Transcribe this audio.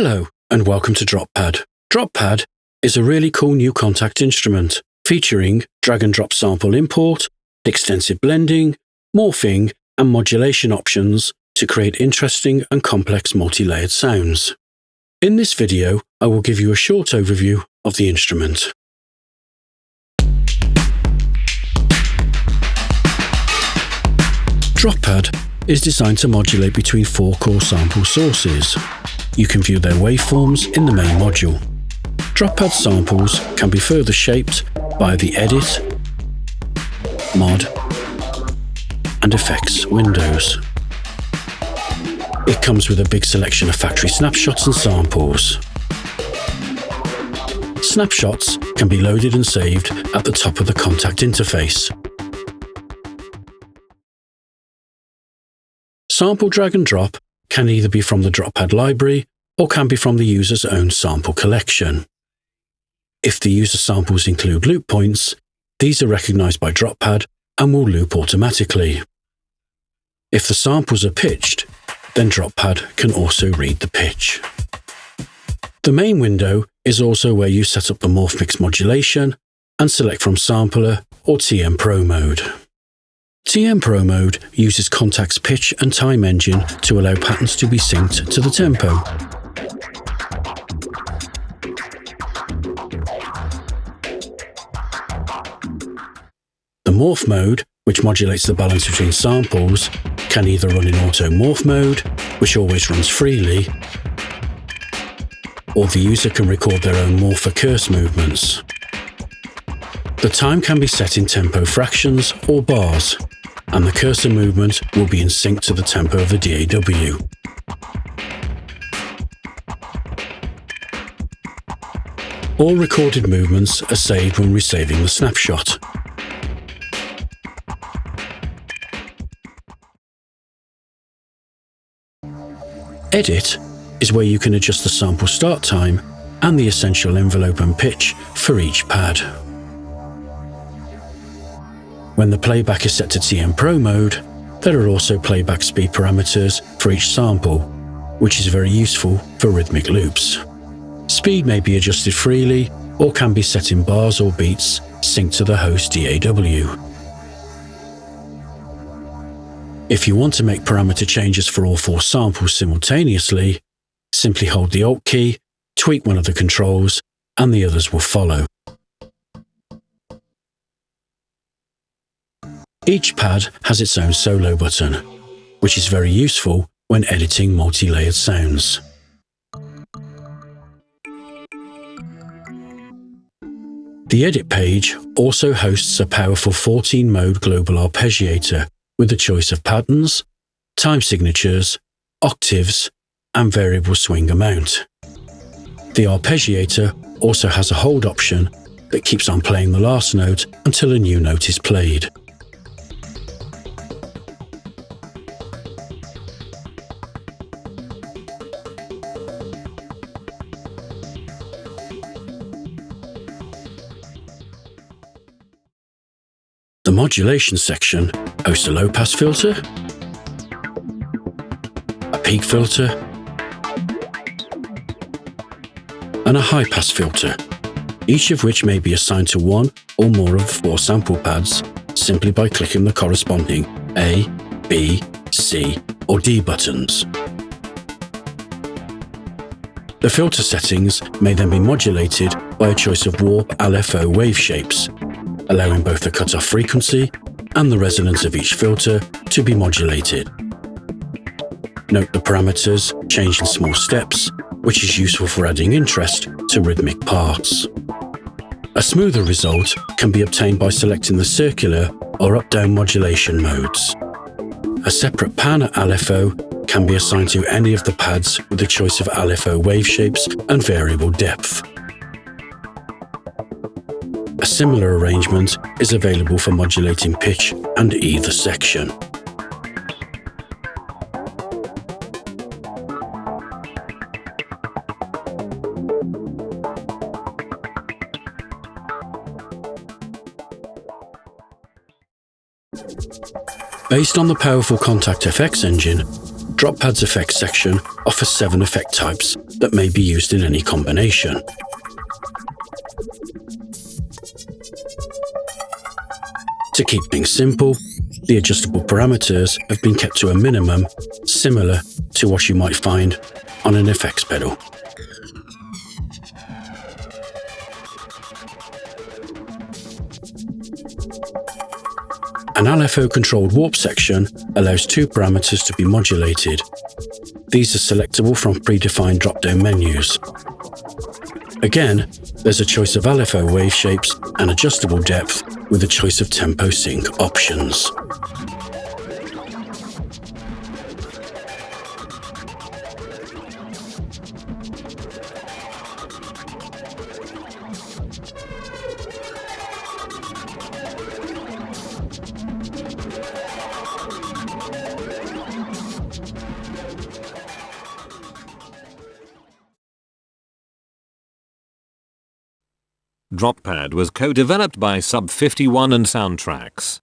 Hello and welcome to DropPad. DropPad is a really cool new Kontakt instrument featuring drag and drop sample import, extensive blending, morphing and modulation options to create interesting and complex multi-layered sounds. In this video, I will give you a short overview of the instrument. DropPad is designed to modulate between 4 core sample sources. You can view their waveforms in the main module. DropPad samples can be further shaped via the Edit, Mod, and Effects windows. It comes with a big selection of factory snapshots and samples. Snapshots can be loaded and saved at the top of the Kontakt interface. Sample drag and drop can either be from the DropPad library or can be from the user's own sample collection. If the user samples include loop points, these are recognized by DropPad and will loop automatically. If the samples are pitched, then DropPad can also read the pitch. The main window is also where you set up the morph mix modulation and select from sampler or TM Pro mode. TM Pro mode uses Kontakt's pitch and time engine to allow patterns to be synced to the tempo. The morph mode, which modulates the balance between samples, can either run in auto morph mode, which always runs freely, or the user can record their own morph or curse movements. The time can be set in tempo fractions or bars, and the cursor movement will be in sync to the tempo of the DAW. All recorded movements are saved when resaving the snapshot. Edit is where you can adjust the sample start time and the essential envelope and pitch for each pad. When the playback is set to TM Pro mode, there are also playback speed parameters for each sample, which is very useful for rhythmic loops. Speed may be adjusted freely or can be set in bars or beats synced to the host DAW. If you want to make parameter changes for all 4 samples simultaneously, simply hold the Alt key, tweak one of the controls, and the others will follow. Each pad has its own solo button, which is very useful when editing multi-layered sounds. The Edit page also hosts a powerful 14-mode global arpeggiator with a choice of patterns, time signatures, octaves, and variable swing amount. The arpeggiator also has a hold option that keeps on playing the last note until a new note is played. The modulation section hosts a low-pass filter, a peak filter, and a high-pass filter, each of which may be assigned to one or more of the 4 sample pads simply by clicking the corresponding A, B, C, or D buttons. The filter settings may then be modulated by a choice of warp LFO wave shapes, allowing both the cutoff frequency and the resonance of each filter to be modulated. Note the parameters change in small steps, which is useful for adding interest to rhythmic parts. A smoother result can be obtained by selecting the circular or up-down modulation modes. A separate pan LFO can be assigned to any of the pads with a choice of LFO wave shapes and variable depth. A similar arrangement is available for modulating pitch and either section. Based on the powerful Kontakt FX engine, DropPad's effects section offers 7 effect types that may be used in any combination. To keep things simple, the adjustable parameters have been kept to a minimum, similar to what you might find on an effects pedal. An LFO-controlled warp section allows 2 parameters to be modulated. These are selectable from predefined drop-down menus. Again, there's a choice of LFO wave shapes and adjustable depth with a choice of tempo sync options. DropPad was co-developed by Sub 51 and Soundtracks.